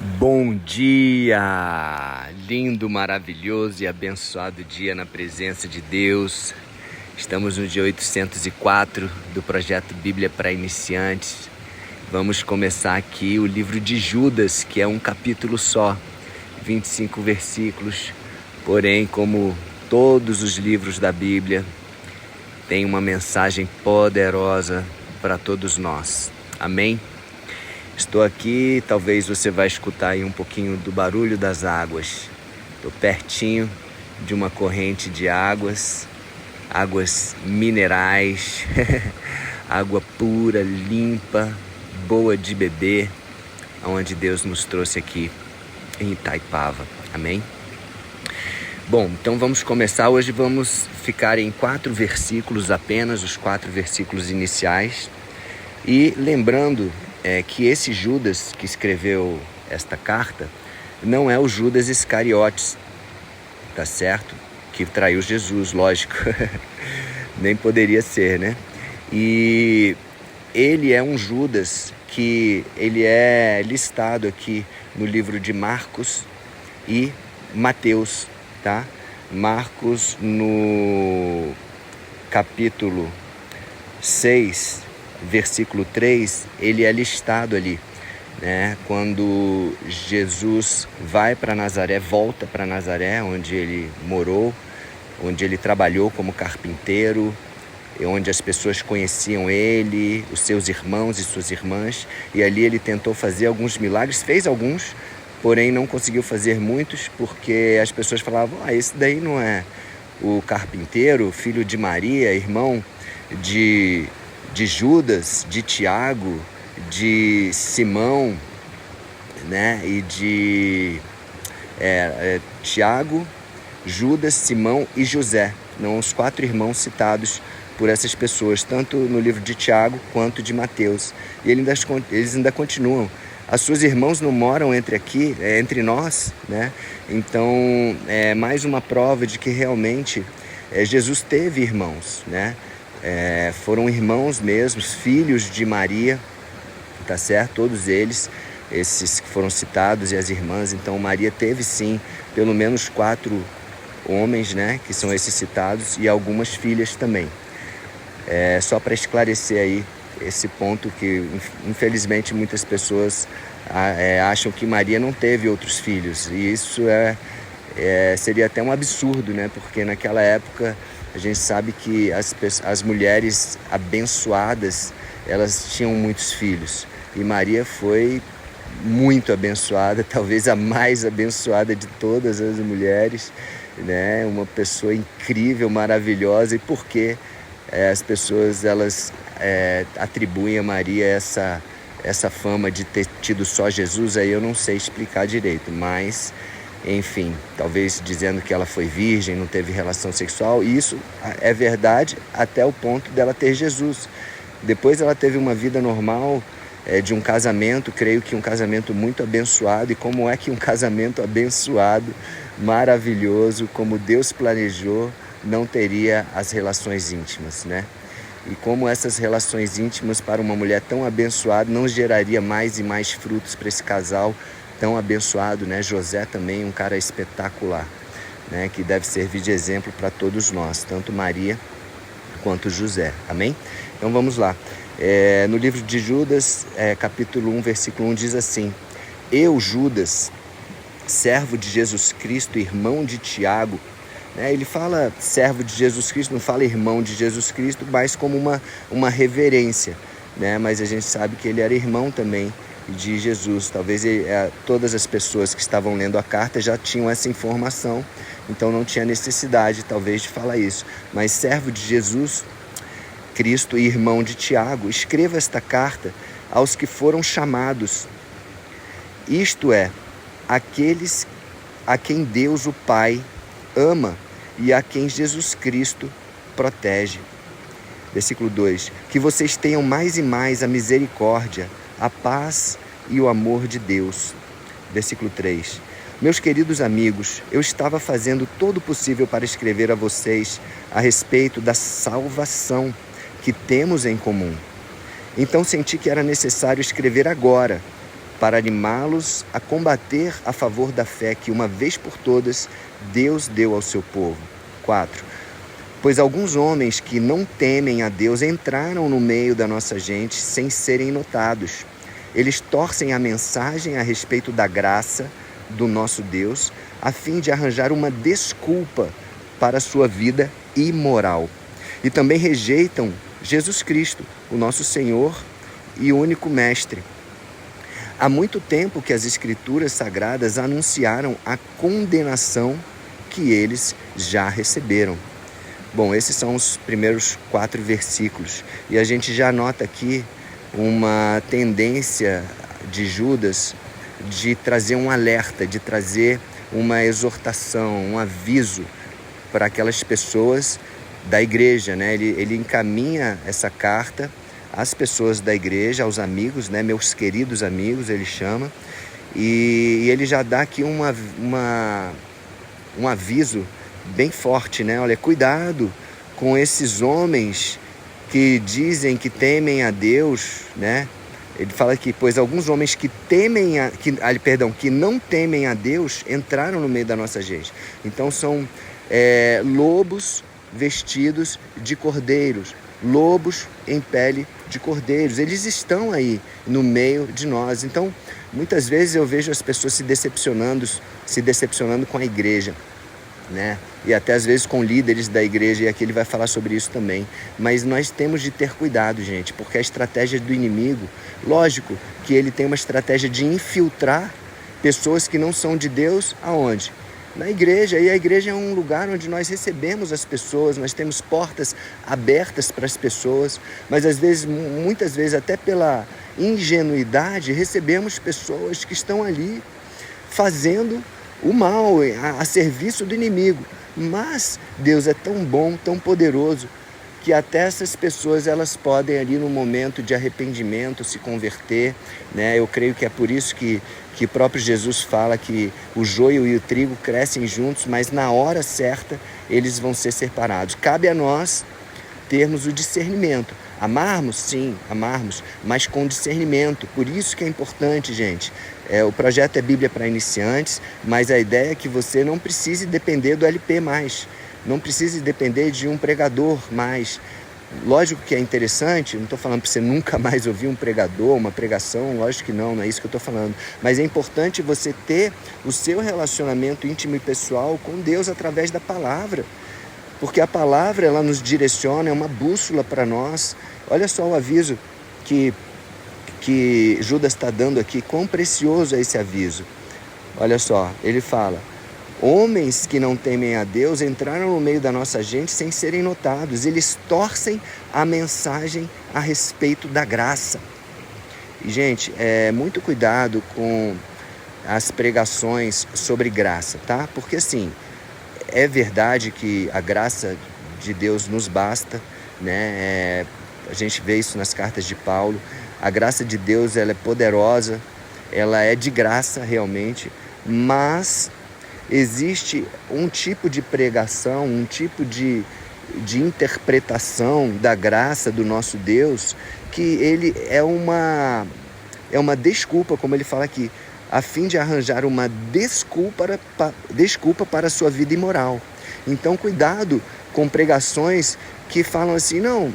Bom dia! Lindo, maravilhoso e abençoado dia na presença de Deus. Estamos no dia 804 do projeto Bíblia para Iniciantes. Vamos começar aqui o livro de Judas, que é um capítulo só, 25 versículos. Porém, como todos os livros da Bíblia, tem uma mensagem poderosa para todos nós. Amém? Estou aqui, talvez você vai escutar aí um pouquinho do barulho das águas. Estou pertinho de uma corrente de águas minerais, água pura, limpa, boa de beber, onde Deus nos trouxe aqui em Itaipava. Amém? Bom, então vamos começar. Hoje vamos ficar em 4 versículos apenas, os 4 versículos iniciais. E lembrando que esse Judas que escreveu esta carta não é o Judas Iscariotes, tá certo? Que traiu Jesus, lógico. Nem poderia ser, né? E ele é um Judas que ele é listado aqui no livro de Marcos e Mateus, tá? Marcos no capítulo 6, versículo 3, ele é listado ali, né? Quando Jesus vai para Nazaré, volta para Nazaré, onde ele morou, onde ele trabalhou como carpinteiro, onde as pessoas conheciam ele, os seus irmãos e suas irmãs, e ali ele tentou fazer alguns milagres, fez alguns, porém não conseguiu fazer muitos, porque as pessoas falavam: esse daí não é o carpinteiro, filho de Maria, irmão de Judas, de Tiago, de Simão, né? E de Tiago, Judas, Simão e José. Não, os 4 irmãos citados por essas pessoas, tanto no livro de Tiago quanto de Mateus. E eles ainda continuam: as suas irmãs não moram entre nós, né? Então, é mais uma prova de que realmente Jesus teve irmãos, né? Foram irmãos mesmos, filhos de Maria, tá certo? Todos eles, esses que foram citados, e as irmãs. Então Maria teve sim pelo menos 4 homens, né? Que são esses citados, e algumas filhas também. Só para esclarecer aí esse ponto, que infelizmente muitas pessoas acham que Maria não teve outros filhos, e isso seria até um absurdo, né? Porque naquela época a gente sabe que as mulheres abençoadas, elas tinham muitos filhos. E Maria foi muito abençoada, talvez a mais abençoada de todas as mulheres, né? Uma pessoa incrível, maravilhosa. E por que as pessoas atribuem a Maria essa fama de ter tido só Jesus? Aí eu não sei explicar direito, mas enfim, talvez dizendo que ela foi virgem, não teve relação sexual. E isso é verdade até o ponto dela ter Jesus. Depois ela teve uma vida normal, de um casamento, creio que um casamento muito abençoado. E como é que um casamento abençoado, maravilhoso, como Deus planejou, não teria as relações íntimas, né? E como essas relações íntimas para uma mulher tão abençoada não geraria mais e mais frutos para esse casal tão abençoado, né? José também, um cara espetacular, né? Que deve servir de exemplo para todos nós, tanto Maria quanto José. Amém? Então vamos lá. No livro de Judas, capítulo 1, versículo 1, diz assim: eu, Judas, servo de Jesus Cristo, irmão de Tiago. Ele fala servo de Jesus Cristo, não fala irmão de Jesus Cristo, mas como uma reverência, né? Mas a gente sabe que ele era irmão também de Jesus. Talvez todas as pessoas que estavam lendo a carta já tinham essa informação, então não tinha necessidade talvez de falar isso. Mas servo de Jesus Cristo e irmão de Tiago, escreva esta carta aos que foram chamados, isto é, aqueles a quem Deus o Pai ama e a quem Jesus Cristo protege. Versículo 2: que vocês tenham mais e mais a misericórdia, a paz e o amor de Deus. Versículo 3: meus queridos amigos, eu estava fazendo todo o possível para escrever a vocês a respeito da salvação que temos em comum. Então senti que era necessário escrever agora, para animá-los a combater a favor da fé que, uma vez por todas, Deus deu ao seu povo. 4. Pois alguns homens que não temem a Deus entraram no meio da nossa gente sem serem notados. Eles torcem a mensagem a respeito da graça do nosso Deus, a fim de arranjar uma desculpa para a sua vida imoral. E também rejeitam Jesus Cristo, o nosso Senhor e único Mestre. Há muito tempo que as Escrituras Sagradas anunciaram a condenação que eles já receberam. Bom, esses são os primeiros 4 versículos. E a gente já nota aqui uma tendência de Judas de trazer um alerta, de trazer uma exortação, um aviso para aquelas pessoas da igreja, né? Ele encaminha essa carta às pessoas da igreja, aos amigos, né? Meus queridos amigos, ele chama, e ele já dá aqui um aviso bem forte, né? Olha, cuidado com esses homens que dizem que temem a Deus, né? Ele fala aqui, pois alguns homens que não temem a Deus entraram no meio da nossa gente. Então são lobos vestidos de cordeiros, lobos em pele de cordeiros. Eles estão aí no meio de nós. Então, muitas vezes eu vejo as pessoas se decepcionando com a igreja, né? E até às vezes com líderes da igreja, e aqui ele vai falar sobre isso também. Mas nós temos de ter cuidado, gente, porque a estratégia do inimigo, lógico que ele tem uma estratégia de infiltrar pessoas que não são de Deus, aonde? Na igreja. E a igreja é um lugar onde nós recebemos as pessoas, nós temos portas abertas para as pessoas, mas às vezes, muitas vezes até pela ingenuidade, recebemos pessoas que estão ali fazendo o mal a serviço do inimigo. Mas Deus é tão bom, tão poderoso, que até essas pessoas elas podem ali no momento de arrependimento se converter, né? Eu creio que é por isso que o próprio Jesus fala que o joio e o trigo crescem juntos, mas na hora certa eles vão ser separados. Cabe a nós termos o discernimento. Amarmos? Sim, amarmos, mas com discernimento. Por isso que é importante, gente. O projeto é Bíblia para Iniciantes, mas a ideia é que você não precise depender do LP mais. Não precise depender de um pregador mais. Lógico que é interessante, não estou falando para você nunca mais ouvir um pregador, uma pregação, lógico que não é isso que eu estou falando. Mas é importante você ter o seu relacionamento íntimo e pessoal com Deus através da palavra. Porque a palavra, ela nos direciona, é uma bússola para nós. Olha só o aviso que Judas está dando aqui, quão precioso é esse aviso. Olha só, ele fala: homens que não temem a Deus entraram no meio da nossa gente sem serem notados. Eles torcem a mensagem a respeito da graça. E, gente, muito cuidado com as pregações sobre graça, tá? Porque, assim, é verdade que a graça de Deus nos basta, né? A gente vê isso nas cartas de Paulo. A graça de Deus, ela é poderosa, ela é de graça realmente, mas existe um tipo de pregação, um tipo de interpretação da graça do nosso Deus, que ele é uma desculpa, como ele fala aqui, a fim de arranjar uma desculpa para a sua vida imoral. Então, cuidado com pregações que falam assim, não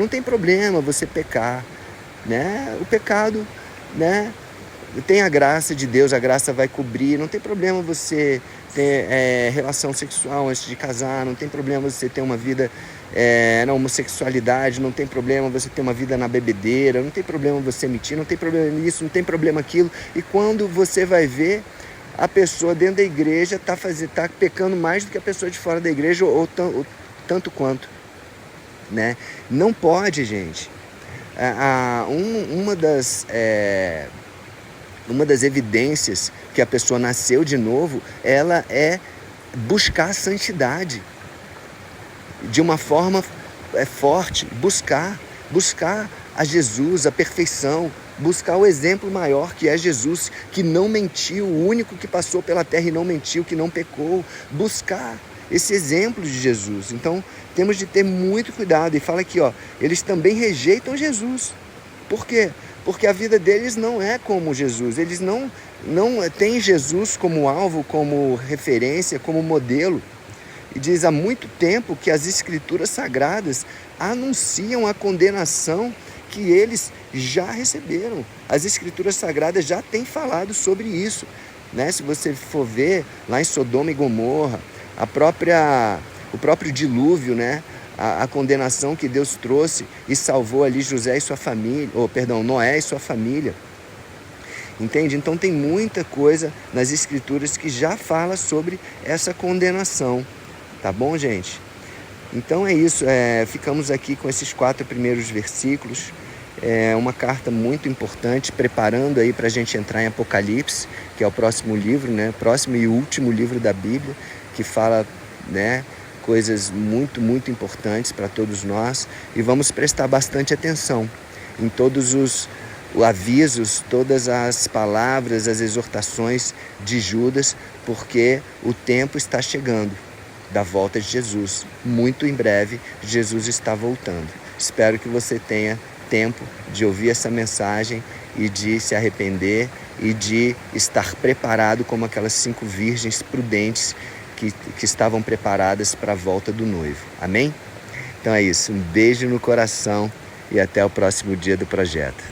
tem problema você pecar, né? O pecado, né? Tem a graça de Deus, a graça vai cobrir, não tem problema você ter relação sexual antes de casar, não tem problema você ter uma vida na homossexualidade, não tem problema você ter uma vida na bebedeira, não tem problema você mentir, não tem problema nisso, não tem problema aquilo. E quando você vai ver, a pessoa dentro da igreja tá pecando mais do que a pessoa de fora da igreja, ou tanto quanto, né? Não pode, gente. Uma das evidências que a pessoa nasceu de novo, ela é buscar a santidade de uma forma forte, buscar a Jesus, a perfeição, buscar o exemplo maior que é Jesus, que não mentiu, o único que passou pela terra e não mentiu, que não pecou, buscar esse exemplo de Jesus. Então temos de ter muito cuidado. E fala aqui, eles também rejeitam Jesus. Por quê? porque a vida deles não é como Jesus. Eles não têm Jesus como alvo, como referência, como modelo. E diz há muito tempo que as Escrituras Sagradas anunciam a condenação que eles já receberam. As Escrituras Sagradas já têm falado sobre isso, né? Se você for ver lá em Sodoma e Gomorra, o próprio dilúvio, né? A condenação que Deus trouxe e salvou ali José e sua família, Noé e sua família. Entende? Então tem muita coisa nas Escrituras que já fala sobre essa condenação. Tá bom, gente? Então é isso, ficamos aqui com esses 4 primeiros versículos. É uma carta muito importante, preparando aí para a gente entrar em Apocalipse, que é o próximo livro, né? Próximo e último livro da Bíblia, que fala, né, coisas muito, muito importantes para todos nós. E vamos prestar bastante atenção em todos os avisos, todas as palavras, as exortações de Judas, porque o tempo está chegando da volta de Jesus. Muito em breve, Jesus está voltando. Espero que você tenha tempo de ouvir essa mensagem e de se arrepender e de estar preparado como aquelas 5 virgens prudentes que estavam preparadas para a volta do noivo. Amém? Então é isso. Um beijo no coração e até o próximo dia do projeto.